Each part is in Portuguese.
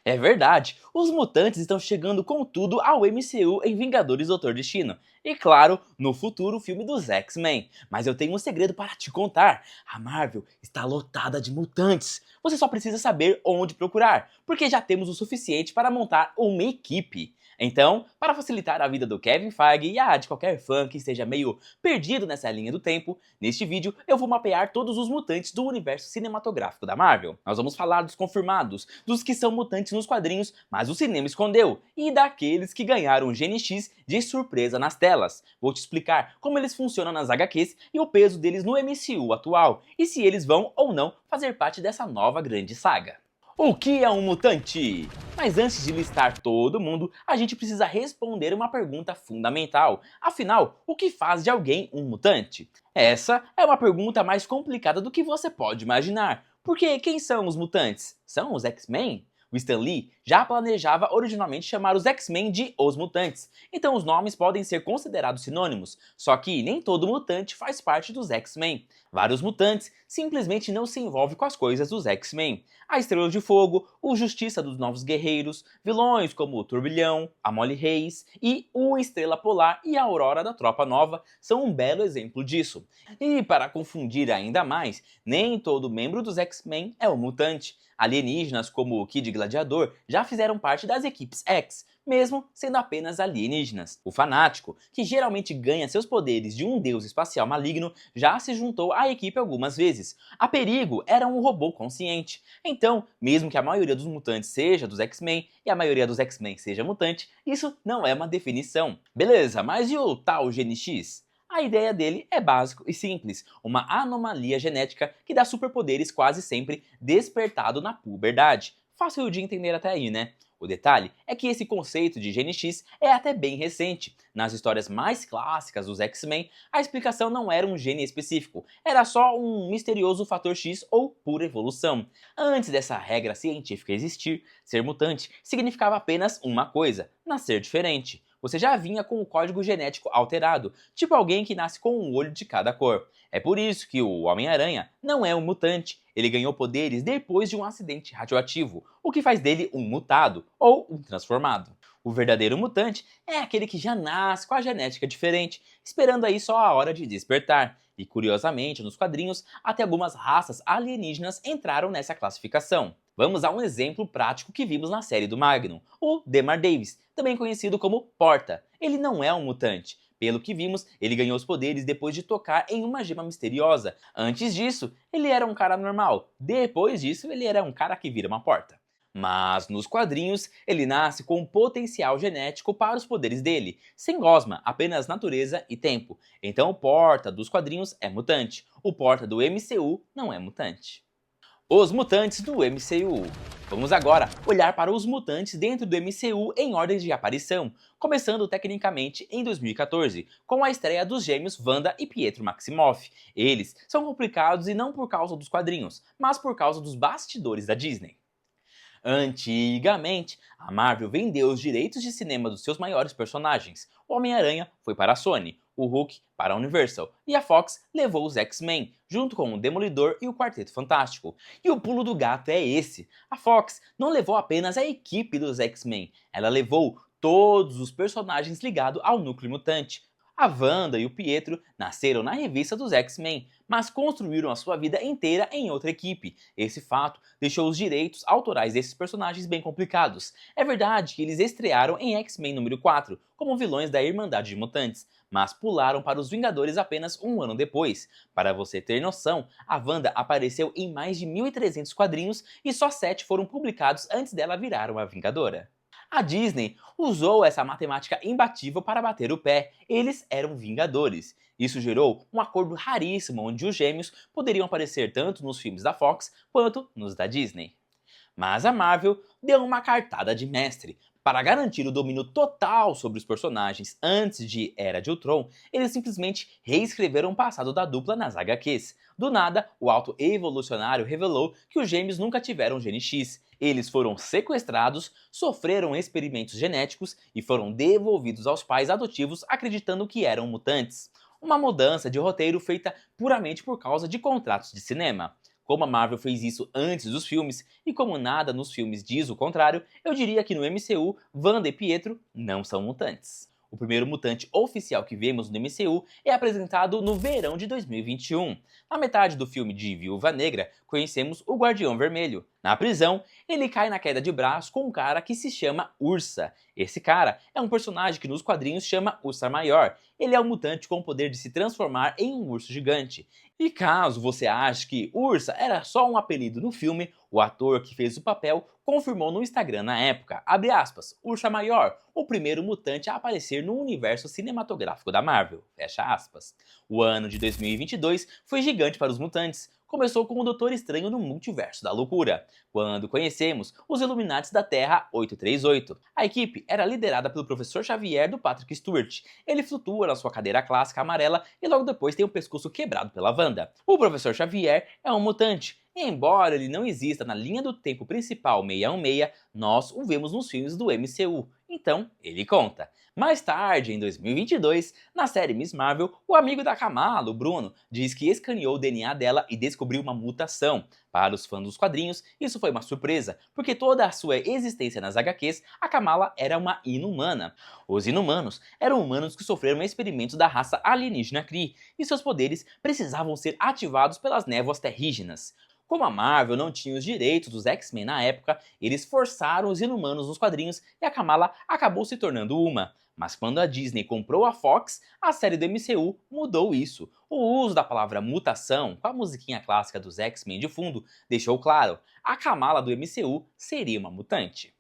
É verdade, os mutantes estão chegando com tudo ao MCU em Vingadores Doutor Destino. E claro, no futuro filme dos X-Men. Mas eu tenho um segredo para te contar. A Marvel está lotada de mutantes. Você só precisa saber onde procurar, porque já temos o suficiente para montar uma equipe. Então, para facilitar a vida do Kevin Feige e a de qualquer fã que esteja meio perdido nessa linha do tempo, neste vídeo eu vou mapear todos os mutantes do universo cinematográfico da Marvel. Nós vamos falar dos confirmados, dos que são mutantes nos quadrinhos, mas o cinema escondeu, e daqueles que ganharam o Gene X de surpresa nas telas. Vou te explicar como eles funcionam nas HQs e o peso deles no MCU atual, e se eles vão ou não fazer parte dessa nova grande saga. O que é um mutante? Mas antes de listar todo mundo, a gente precisa responder uma pergunta fundamental. Afinal, o que faz de alguém um mutante? Essa é uma pergunta mais complicada do que você pode imaginar. Porque quem são os mutantes? São os X-Men? O Stan Lee já planejava originalmente chamar os X-Men de Os Mutantes, então os nomes podem ser considerados sinônimos, só que nem todo mutante faz parte dos X-Men. Vários mutantes simplesmente não se envolvem com as coisas dos X-Men. A Estrela de Fogo, o Justiça dos Novos Guerreiros, vilões como o Turbilhão, a Molly Hayes e o Estrela Polar e a Aurora da Tropa Nova são um belo exemplo disso. E para confundir ainda mais, nem todo membro dos X-Men é um mutante. Alienígenas como o Kid Gladiador já fizeram parte das equipes X, mesmo sendo apenas alienígenas. O Fanático, que geralmente ganha seus poderes de um deus espacial maligno, já se juntou à equipe algumas vezes. A Perigo era um robô consciente. Então, mesmo que a maioria dos mutantes seja dos X-Men e a maioria dos X-Men seja mutante, isso não é uma definição. Beleza, mas e o tal Gene X? A ideia dele é básico e simples, uma anomalia genética que dá superpoderes quase sempre despertado na puberdade. Fácil de entender até aí, né? O detalhe é que esse conceito de Gene X é até bem recente. Nas histórias mais clássicas dos X-Men, a explicação não era um gene específico, era só um misterioso fator X ou pura evolução. Antes dessa regra científica existir, ser mutante significava apenas uma coisa: nascer diferente. Você já vinha com o código genético alterado, tipo alguém que nasce com um olho de cada cor. É por isso que o Homem-Aranha não é um mutante, ele ganhou poderes depois de um acidente radioativo, o que faz dele um mutado, ou um transformado. O verdadeiro mutante é aquele que já nasce com a genética diferente, esperando aí só a hora de despertar. E curiosamente, nos quadrinhos, até algumas raças alienígenas entraram nessa classificação. Vamos a um exemplo prático que vimos na série do Magnum, o Demar Davis, também conhecido como Porta. Ele não é um mutante. Pelo que vimos, ele ganhou os poderes depois de tocar em uma gema misteriosa. Antes disso, ele era um cara normal. Depois disso, ele era um cara que vira uma porta. Mas nos quadrinhos, ele nasce com um potencial genético para os poderes dele, sem gosma, apenas natureza e tempo. Então o Porta dos quadrinhos é mutante. O Porta do MCU não é mutante. Os mutantes do MCU. Vamos agora olhar para os mutantes dentro do MCU em ordem de aparição, começando tecnicamente em 2014, com a estreia dos gêmeos Wanda e Pietro Maximoff. Eles são complicados e não por causa dos quadrinhos, mas por causa dos bastidores da Disney. Antigamente, a Marvel vendeu os direitos de cinema dos seus maiores personagens. O Homem-Aranha foi para a Sony, o Hulk para a Universal e a Fox levou os X-Men, junto com o Demolidor e o Quarteto Fantástico. E o pulo do gato é esse: a Fox não levou apenas a equipe dos X-Men, ela levou todos os personagens ligados ao núcleo mutante. A Wanda e o Pietro nasceram na revista dos X-Men, mas construíram a sua vida inteira em outra equipe. Esse fato deixou os direitos autorais desses personagens bem complicados. É verdade que eles estrearam em X-Men número 4, como vilões da Irmandade de Mutantes, mas pularam para os Vingadores apenas um ano depois. Para você ter noção, a Wanda apareceu em mais de 1.300 quadrinhos e só 7 foram publicados antes dela virar uma Vingadora. A Disney usou essa matemática imbatível para bater o pé. Eles eram Vingadores. Isso gerou um acordo raríssimo onde os gêmeos poderiam aparecer tanto nos filmes da Fox quanto nos da Disney. Mas a Marvel deu uma cartada de mestre. Para garantir o domínio total sobre os personagens antes de Era de Ultron, eles simplesmente reescreveram o passado da dupla nas HQs. Do nada, o Alto Evolucionário revelou que os gêmeos nunca tiveram Gene X. Eles foram sequestrados, sofreram experimentos genéticos e foram devolvidos aos pais adotivos acreditando que eram mutantes. Uma mudança de roteiro feita puramente por causa de contratos de cinema. Como a Marvel fez isso antes dos filmes, e como nada nos filmes diz o contrário, eu diria que no MCU, Wanda e Pietro não são mutantes. O primeiro mutante oficial que vemos no MCU é apresentado no verão de 2021. Na metade do filme de Viúva Negra, conhecemos o Guardião Vermelho. Na prisão, ele cai na queda de braço com um cara que se chama Ursa. Esse cara é um personagem que nos quadrinhos chama Ursa Maior. Ele é um mutante com o poder de se transformar em um urso gigante. E caso você ache que Ursa era só um apelido no filme, o ator que fez o papel confirmou no Instagram na época, abre aspas, Ursa Maior, o primeiro mutante a aparecer no universo cinematográfico da Marvel, fecha aspas. O ano de 2022 foi gigante para os mutantes. Começou com o Doutor Estranho no Multiverso da Loucura, quando conhecemos os Illuminates da Terra 838. A equipe era liderada pelo Professor Xavier do Patrick Stewart. Ele flutua na sua cadeira clássica amarela e logo depois tem o pescoço quebrado pela Wanda. O Professor Xavier é um mutante. E embora ele não exista na linha do tempo principal 616, nós o vemos nos filmes do MCU, então ele conta. Mais tarde, em 2022, na série Miss Marvel, o amigo da Kamala, o Bruno, diz que escaneou o DNA dela e descobriu uma mutação. Para os fãs dos quadrinhos, isso foi uma surpresa, porque toda a sua existência nas HQs, a Kamala era uma inumana. Os inumanos eram humanos que sofreram experimentos da raça alienígena Kree, e seus poderes precisavam ser ativados pelas névoas terrígenas. Como a Marvel não tinha os direitos dos X-Men na época, eles forçaram os inumanos nos quadrinhos e a Kamala acabou se tornando uma. Mas quando a Disney comprou a Fox, a série do MCU mudou isso. O uso da palavra mutação, com a musiquinha clássica dos X-Men de fundo, deixou claro, a Kamala do MCU seria uma mutante.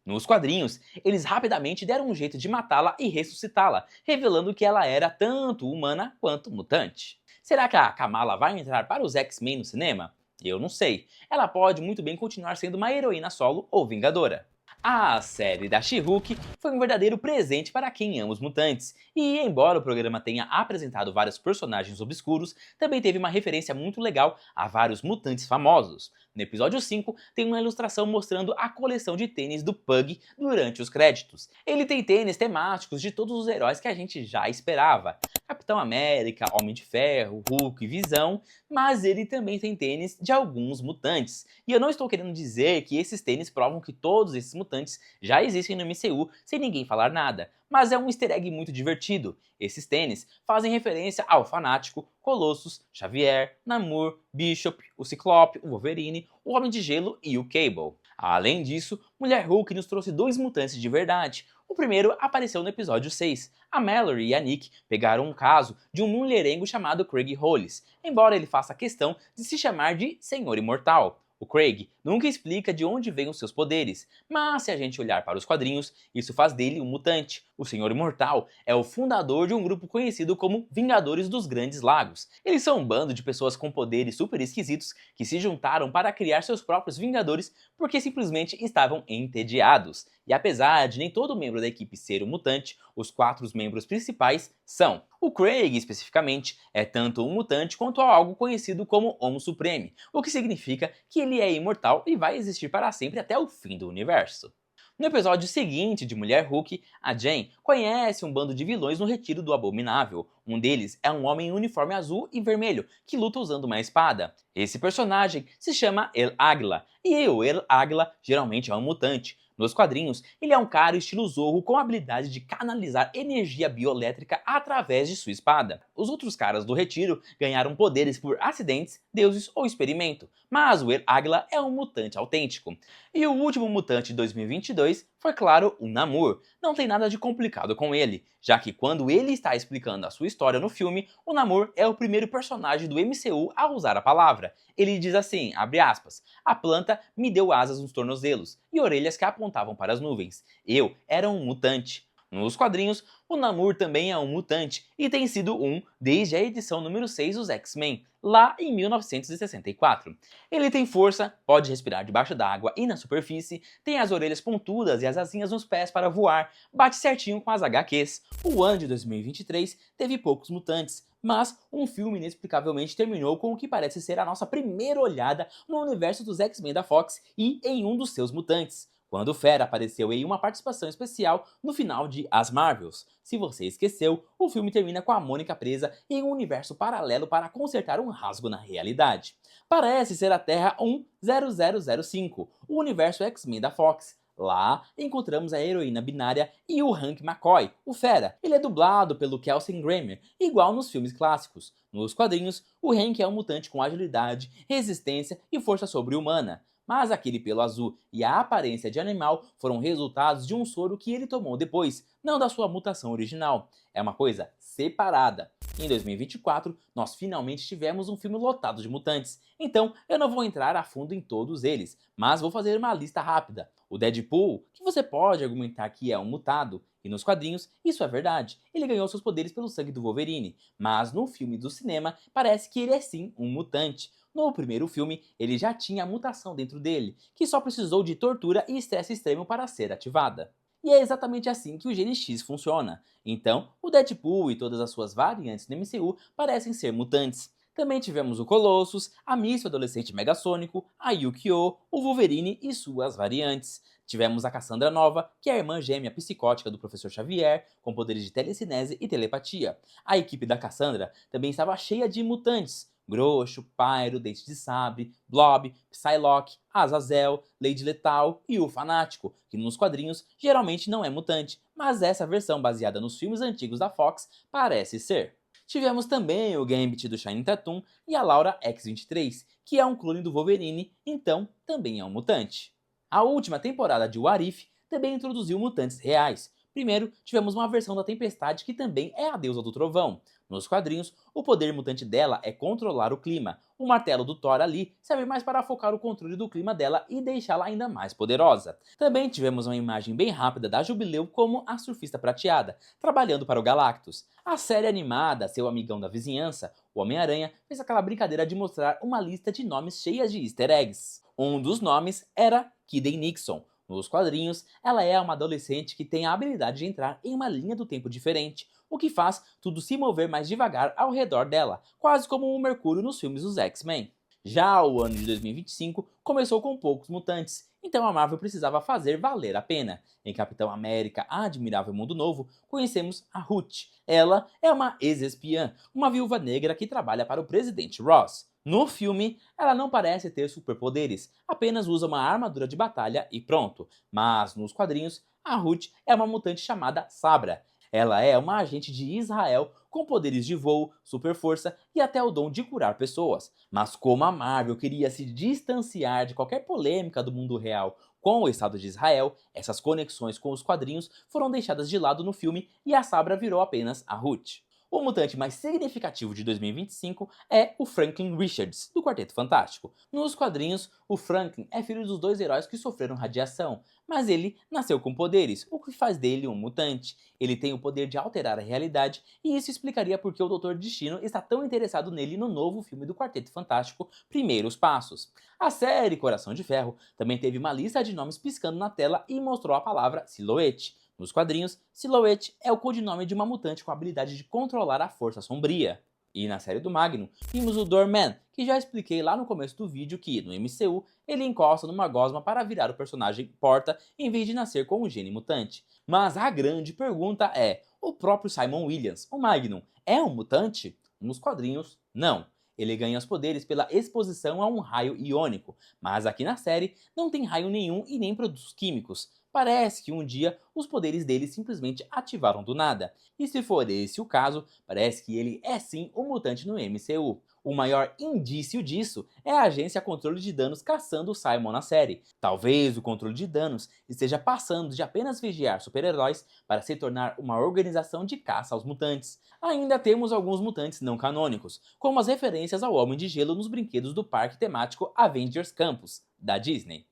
Nos quadrinhos, eles rapidamente deram um jeito de matá-la e ressuscitá-la, revelando que ela era tanto humana quanto mutante. Será que a Kamala vai entrar para os X-Men no cinema? Eu não sei. Ela pode muito bem continuar sendo uma heroína solo ou vingadora. A série da She-Hulk foi um verdadeiro presente para quem ama os mutantes, e embora o programa tenha apresentado vários personagens obscuros, também teve uma referência muito legal a vários mutantes famosos. No episódio 5, tem uma ilustração mostrando a coleção de tênis do Pug durante os créditos. Ele tem tênis temáticos de todos os heróis que a gente já esperava. Capitão América, Homem de Ferro, Hulk e Visão, mas ele também tem tênis de alguns mutantes. E eu não estou querendo dizer que esses tênis provam que todos esses mutantes já existem no MCU sem ninguém falar nada, mas é um easter egg muito divertido. Esses tênis fazem referência ao Fanático, Colossus, Xavier, Namor, Bishop, o Ciclope, o Wolverine, o Homem de Gelo e o Cable. Além disso, Mulher Hulk nos trouxe dois mutantes de verdade. O primeiro apareceu no episódio 6. A Mallory e a Nick pegaram um caso de um mulherengo chamado Craig Hollis, embora ele faça questão de se chamar de Senhor Imortal. O Craig nunca explica de onde vêm os seus poderes, mas se a gente olhar para os quadrinhos, isso faz dele um mutante. O Senhor Imortal é o fundador de um grupo conhecido como Vingadores dos Grandes Lagos. Eles são um bando de pessoas com poderes super esquisitos que se juntaram para criar seus próprios Vingadores porque simplesmente estavam entediados. E apesar de nem todo membro da equipe ser um mutante, os 4 membros principais são. O Craig, especificamente, é tanto um mutante quanto algo conhecido como Homo Supreme, o que significa que ele é imortal e vai existir para sempre até o fim do universo. No episódio seguinte de Mulher Hulk, a Jane conhece um bando de vilões no retiro do Abominável. Um deles é um homem em uniforme azul e vermelho, que luta usando uma espada. Esse personagem se chama El Águila, e o El Águila geralmente é um mutante. Nos quadrinhos, ele é um cara estilo Zorro com a habilidade de canalizar energia bioelétrica através de sua espada. Os outros caras do retiro ganharam poderes por acidentes, deuses ou experimento, mas o El Águila é um mutante autêntico. E o último mutante de 2022 foi, claro, o Namor. Não tem nada de complicado com ele, já que quando ele está explicando a sua história no filme, o Namor é o primeiro personagem do MCU a usar a palavra. Ele diz assim, abre aspas, a planta me deu asas nos tornozelos e orelhas que apontavam para as nuvens. Eu era um mutante. Nos quadrinhos, o Namor também é um mutante e tem sido um desde a edição número 6 dos X-Men, lá em 1964. Ele tem força, pode respirar debaixo d'água e na superfície, tem as orelhas pontudas e as asinhas nos pés para voar, bate certinho com as HQs. O ano de 2023 teve poucos mutantes, mas um filme inexplicavelmente terminou com o que parece ser a nossa primeira olhada no universo dos X-Men da Fox e em um dos seus mutantes. quando o Fera apareceu em uma participação especial no final de As Marvels. Se você esqueceu, o filme termina com a Mônica presa em um universo paralelo para consertar um rasgo na realidade. Parece ser a Terra 10005, o universo X-Men da Fox. Lá encontramos a heroína binária e o Hank McCoy, o Fera. Ele é dublado pelo Kelsey Grammer, igual nos filmes clássicos. Nos quadrinhos, o Hank é um mutante com agilidade, resistência e força sobre-humana. Mas aquele pelo azul e a aparência de animal foram resultados de um soro que ele tomou depois, não da sua mutação original. É uma coisa separada. Em 2024, nós finalmente tivemos um filme lotado de mutantes, então eu não vou entrar a fundo em todos eles, mas vou fazer uma lista rápida. O Deadpool, que você pode argumentar que é um mutado, e nos quadrinhos isso é verdade, ele ganhou seus poderes pelo sangue do Wolverine, mas no filme do cinema parece que ele é sim um mutante. No primeiro filme, ele já tinha a mutação dentro dele, que só precisou de tortura e estresse extremo para ser ativada. E é exatamente assim que o Gene X funciona. Então, o Deadpool e todas as suas variantes no MCU parecem ser mutantes. Também tivemos o Colossus, a Míssil Adolescente Megasônico, a Yukio, o Wolverine e suas variantes. Tivemos a Cassandra Nova, que é a irmã gêmea psicótica do Professor Xavier, com poderes de telecinese e telepatia. A equipe da Cassandra também estava cheia de mutantes. Groxo, Pyro, Dente de Sabre, Blob, Psylocke, Azazel, Lady Lethal e o Fanático, que nos quadrinhos geralmente não é mutante, mas essa versão baseada nos filmes antigos da Fox parece ser. Tivemos também o Gambit do Shining Tatum e a Laura X-23, que é um clone do Wolverine, então também é um mutante. A última temporada de What If também introduziu mutantes reais. Primeiro, tivemos uma versão da Tempestade que também é a deusa do trovão. Nos quadrinhos, o poder mutante dela é controlar o clima. O martelo do Thor ali serve mais para focar o controle do clima dela e deixá-la ainda mais poderosa. Também tivemos uma imagem bem rápida da Jubileu como a surfista prateada, trabalhando para o Galactus. A série animada, seu amigão da vizinhança, o Homem-Aranha, fez aquela brincadeira de mostrar uma lista de nomes cheias de easter eggs. Um dos nomes era Kiden Nixon. Nos quadrinhos, ela é uma adolescente que tem a habilidade de entrar em uma linha do tempo diferente, o que faz tudo se mover mais devagar ao redor dela, quase como o Mercúrio nos filmes dos X-Men. Já o ano de 2025 começou com poucos mutantes, então a Marvel precisava fazer valer a pena. Em Capitão América, A Admirável Mundo Novo, conhecemos a Hoot. Ela é uma ex-espiã, uma viúva negra que trabalha para o presidente Ross. No filme, ela não parece ter superpoderes, apenas usa uma armadura de batalha e pronto. Mas nos quadrinhos, a Ruth é uma mutante chamada Sabra. Ela é uma agente de Israel com poderes de voo, super força e até o dom de curar pessoas. Mas como a Marvel queria se distanciar de qualquer polêmica do mundo real com o Estado de Israel, essas conexões com os quadrinhos foram deixadas de lado no filme e a Sabra virou apenas a Ruth. O mutante mais significativo de 2025 é o Franklin Richards, do Quarteto Fantástico. Nos quadrinhos, o Franklin é filho dos dois heróis que sofreram radiação, mas ele nasceu com poderes, o que faz dele um mutante. Ele tem o poder de alterar a realidade, e isso explicaria por que o Doutor Destino está tão interessado nele no novo filme do Quarteto Fantástico, Primeiros Passos. A série Coração de Ferro também teve uma lista de nomes piscando na tela e mostrou a palavra Silhouette. Nos quadrinhos, Silhouette é o codinome de uma mutante com a habilidade de controlar a força sombria. E na série do Magnum, vimos o Doorman, que já expliquei lá no começo do vídeo que, no MCU, ele encosta numa gosma para virar o personagem Porta em vez de nascer com um gene mutante. Mas a grande pergunta é, o próprio Simon Williams, o Magnum, é um mutante? Nos quadrinhos, não. Ele ganha os poderes pela exposição a um raio iônico, mas aqui na série não tem raio nenhum e nem produtos químicos. Parece que um dia os poderes dele simplesmente ativaram do nada. E se for esse o caso, parece que ele é sim um mutante no MCU. O maior indício disso é a agência Controle de Danos caçando o Simon na série. Talvez o Controle de Danos esteja passando de apenas vigiar super-heróis para se tornar uma organização de caça aos mutantes. Ainda temos alguns mutantes não canônicos, como as referências ao Homem de Gelo nos brinquedos do parque temático Avengers Campus, da Disney.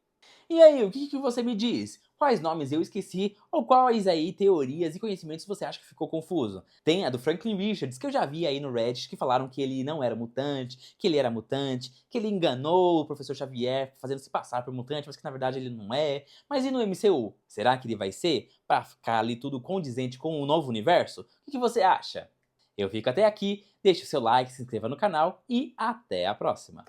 E aí, o que você me diz? Quais nomes eu esqueci ou quais aí teorias e conhecimentos você acha que ficou confuso? Tem a do Franklin Richards, que eu já vi aí no Reddit, que falaram que ele não era mutante, que ele era mutante, que ele enganou o Professor Xavier fazendo se passar por mutante, mas que na verdade ele não é. Mas e no MCU? Será que ele vai ser? Pra ficar ali tudo condizente com o novo universo? O que você acha? Eu fico até aqui, deixe o seu like, se inscreva no canal e até a próxima!